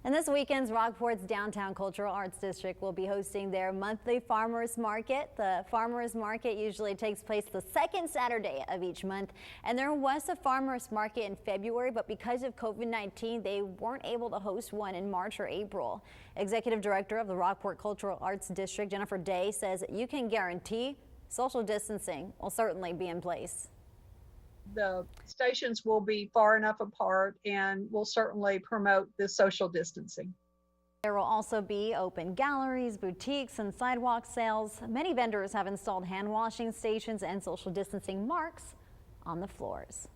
And this weekend's Rockport's Downtown Cultural Arts District will be hosting their monthly farmers market. The farmers market usually takes place the second Saturday of each month. And there was a farmers market in February, but because of COVID-19, they weren't able to host one in March or April. Executive Director of the Rockport Cultural Arts District, Jennifer Day, says you can guarantee social distancing will certainly be in place. The stations will be far enough apart and will certainly promote the social distancing. There will also be open galleries, boutiques, and sidewalk sales. Many vendors have installed hand washing stations and social distancing marks on the floors.